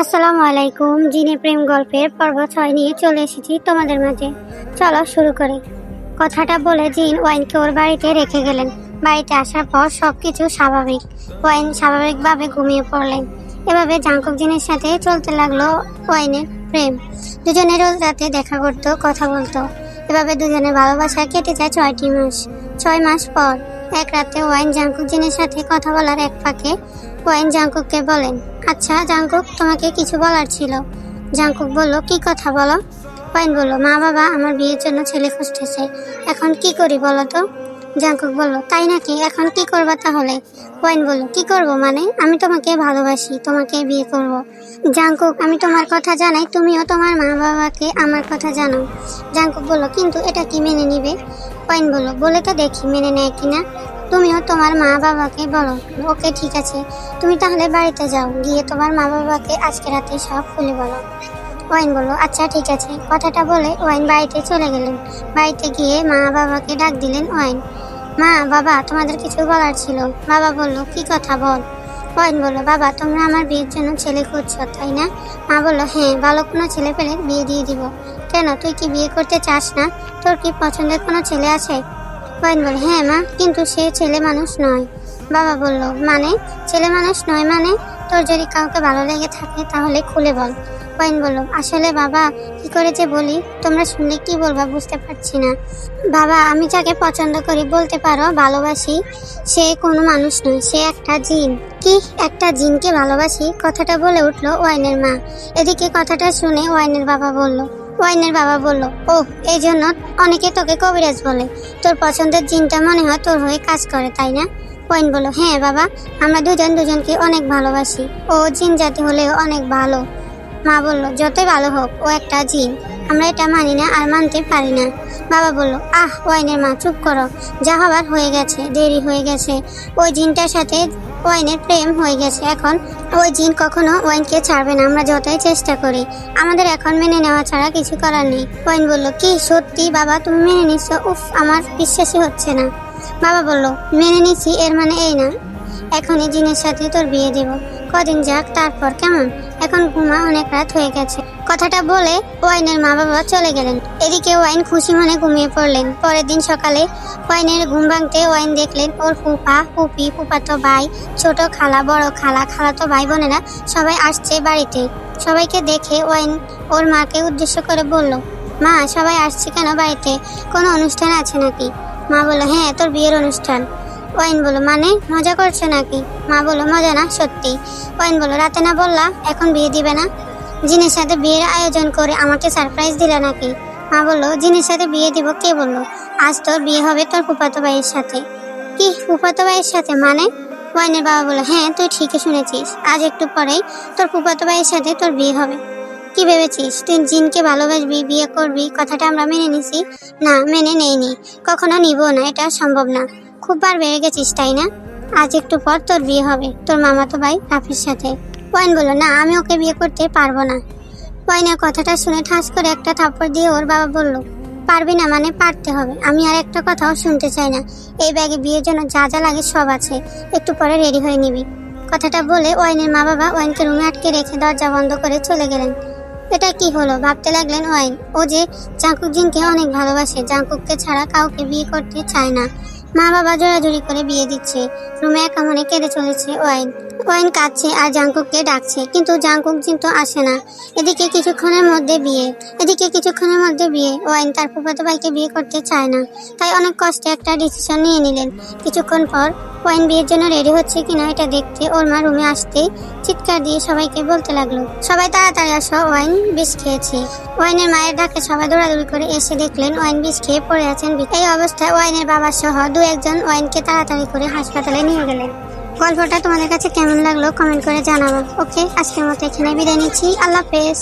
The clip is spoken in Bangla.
আসসালামু আলাইকুম। জিনে প্রেম গল্পের পর্ব 6 নিয়ে চলে এসেছি তোমাদের মাঝে। চলো শুরু করি। কথাটা বলে জিন ওয়াইনকে ওর বাড়িতে রেখে গেলেন। বাড়িতে আসার পর সবকিছু স্বাভাবিক। ওয়াইন স্বাভাবিকভাবে ঘুমিয়ে পড়লেন। এভাবে জাংকুক জিনের সাথে চলতে লাগলো ওয়াইনের প্রেম। দুজনে রোজ রাতে দেখা করতো, কথা বলতো। এভাবে দুজনের ভালোবাসা কেটে যায় 6টি মাস। 6 মাস পর এক রাতে ওয়াইন জাংকুক জিনের সাথে কথা বলার এক ফাঁকে ওয়াইন জাংকুককে বলেন, আচ্ছা জাংকুক, তোমাকে কিছু বলার ছিল। জাংকুক বলল, কি কথা বলো? ওয়াইন বলল, মা বাবা আমার বিয়ের জন্য ছেলে খুঁজতেছে, এখন কি করি বলো তো? জাংকুক বলল, তাই নাকি, এখন কি করবা তাহলে? ওয়াইন বলল, কি করব মানে, আমি তোমাকে ভালোবাসি, তোমাকে বিয়ে করব। জাংকুক, আমি তোমার কথা জানাই, তুমিও তোমার মা বাবাকে আমার কথা জানাও। জাংকুক বলল, কিন্তু এটা কি মেনে নিবে? ওয়াইন বলল, বলে তো দেখি মেনে নেয় কিনা। তুমিও তোমার মা বাবাকে বলো। ওকে ঠিক আছে, তুমি তাহলে বাড়িতে যাও, গিয়ে তোমার মা বাবাকে আজকে রাতে সব খুলে বলো। ওয়াইন বলল, আচ্ছা ঠিক আছে। কথাটা বলে ওয়াইন বাড়িতে চলে গেলেন। বাড়িতে গিয়ে মা বাবাকে ডাক দিলেন ওয়াইন। মা বাবা, তোমাদের কিছু বলার ছিল। বাবা বলল, কি কথা বল। ওয়াইন বলল, বাবা তোমরা আমার বিয়ের জন্য ছেলে খুঁজছো তাই না? মা বলল, হ্যাঁ, ভালো কোনো ছেলে পেলে বিয়ে দিয়ে দিব। কেন, তুই কি বিয়ে করতে চাস না? তোর কি পছন্দের কোনো ছেলে আছে? ওয়াইন বলল, হ্যাঁ মা, কিন্তু সে ছেলে মানুষ নয়। বাবা বলল, মানে ছেলে মানুষ নয় মানে? তোর যদি কাউকে ভালো লেগে থাকে তাহলে খুলে বল। ওয়াইন বলল, আসলে বাবা কি করে যে বলি, তোমরা শুনলে কি বলবা বুঝতে পারছি না। বাবা, আমি যাকে পছন্দ করি বলতে পারো ভালোবাসি, সে কোনো মানুষ নয়, সে একটা জিন। কি, একটা জিনকে ভালোবাসি? কথাটা বলে উঠলো ওয়াইনের মা। এদিকে কথাটা শুনে ওয়াইনের বাবা বলল, ওহ, এই জন্য অনেকে তোকে কবিরাজ বলে। তোর পছন্দের জিনটা মনে হয় তোর হয়ে কাজ করে তাই না? ওয়াইন বলল, হ্যাঁ বাবা, আমরা দুজন দুজনকে অনেক ভালোবাসি। ও জিন জাতি হলেও অনেক ভালো। মা বলল, যতই ভালো হোক, ও একটা জিন, আমরা এটা মানি না আর মানতে পারি না। বাবা বলল, ওয়াইনের মা চুপ করো, যা হবার হয়ে গেছে, দেরি হয়ে গেছে। ওই জিনটার সাথে ওয়াইনের প্রেম হয়ে গেছে, এখন ওই জিন কখনো ওয়াইনকে ছাড়বে না, আমরা যতই চেষ্টা করি। আমাদের এখন মেনে নেওয়া ছাড়া কিছু করার নেই। ওয়াইন বলল, কি সত্যি বাবা, তুমি মেনে নিচ্ছ? উফ, আমার বিশ্বাসই হচ্ছে না। বাবা বলল, মেনে নিচ্ছি এর মানে এই না এখনই জিনের সাথে তোর বিয়ে দেব, কদিন যাক তারপর, কেমন? এখন ঘুমা, অনেক রাত হয়ে গেছে। কথাটা বলে ওয়াইনের মা বাবা চলে গেলেন। এদিকে ওয়াইন খুশি মনে ঘুমিয়ে পড়লেন। পরের দিন সকালে ওয়াইনের ঘুম ভাঙতে ওয়াইন দেখলেন ওর ফুপা, ফুপি, ফুপাতো ভাই, ছোট খালা, বড় খালা, খালাতো ভাই বোনেরা সবাই আসছে বাড়িতে। সবাইকে দেখে ওয়াইন ওর মাকে উদ্দেশ্য করে বলল, মা, সবাই আসছে কেন বাড়িতে? কোনো অনুষ্ঠান আছে নাকি? মা বলল, হ্যাঁ, তোর বিয়ের অনুষ্ঠান। ওয়াইন বলল, মানে মজা করছে নাকি? মা বলল, মজা না, সত্যি। ওয়াইন বলল, রাতে না বললা এখন বিয়ে দিবে না? জিনের সাথে বিয়ের আয়োজন করে আমাকে সারপ্রাইজ দিলে নাকি? মা বলল, জিনের সাথে বিয়ে দিব কে বললো? আজ তোর বিয়ে হবে তোর ফুফাতো ভাইয়ের সাথে। কি, ফুফাতো ভাইয়ের সাথে মানে? ওয়াইনের বাবা বলল, হ্যাঁ, তুই ঠিকই শুনেছিস, আজ একটু পরেই তোর ফুফাতো ভাইয়ের সাথে তোর বিয়ে হবে। কি ভেবেছিস তুই জিনকে ভালোবাসবি, বিয়ে করবি? কথাটা আমরা মেনে নিছি না, মেনে নেইনি, কখনো নিব না, এটা সম্ভব না। খুব বার বেড়ে গেছিস তাই না? আজ একটু পর তোর বিয়ে হবে তোর মামাতো ভাই রাফির সাথে। ওয়াইন বলল, না, আমি ওকে বিয়ে করতে পারবো না। ওয়াইনের কথাটা শুনে ঠাস করে একটা থাপ্পড় দিয়ে ওর বাবা বলল, পারবি না মানে? পারতে হবে। আমি আর একটা কথাও শুনতে চাই না। এই ব্যাগে বিয়ের জন্য যা যা লাগে সব আছে, একটু পরে রেডি হয়ে নিবি। কথাটা বলে ওয়াইনের মা বাবা ওয়াইনকে রুমে আটকে রেখে দরজা বন্ধ করে চলে গেলেন। এটা কি হলো ভাবতে লাগলেন ওয়াইন। ও যে জাংকুক জিনকে অনেক ভালোবাসে, জাংকুককে ছাড়া কাউকে বিয়ে করতে চায় না। মা বাবা জোরাজুরি করে বিয়ে দিচ্ছে। রুমে একা মনে কেঁদে চলেছে ওয়াইন। ওয়াইন কাঁদছে আর জাংকুককে ডাকছে, কিন্তু জাংকুক জিন তো আসে না। এদিকে কিছুক্ষণের মধ্যে বিয়ে। ওয়াইন তার ফুফাতো ভাইকে বিয়ে করতে চায় না, তাই অনেক কষ্টে একটা ডিসিশন নিয়ে নিলেন। কিছুক্ষণ পর ওয়াইন বিয়ের জন্য রেডি হচ্ছে কিনা এটা দেখতে ওর মা রুমে আসতে চিৎকার দিয়ে সবাইকে বলতে লাগলো, সবাই তাড়াতাড়ি আসো, ওয়াইন বিষ খেয়েছে। ওয়াইনের মায়ের ডাকে সবাই দৌড়াদৌড়ি করে এসে দেখলেন ওয়াইন বিষ খেয়ে পড়ে আছেন। এই অবস্থায় ওয়াইনের বাবা সহ দু একজন ওয়াইনকে তাড়াতাড়ি করে হাসপাতালে নিয়ে গেলেন। গল্পটা তোমাদের কাছে কেমন লাগলো কমেন্ট করে জানাবো। ওকে, আজকের মতো এখানে বিদায় নিচ্ছি। আল্লাহ হাফেজ।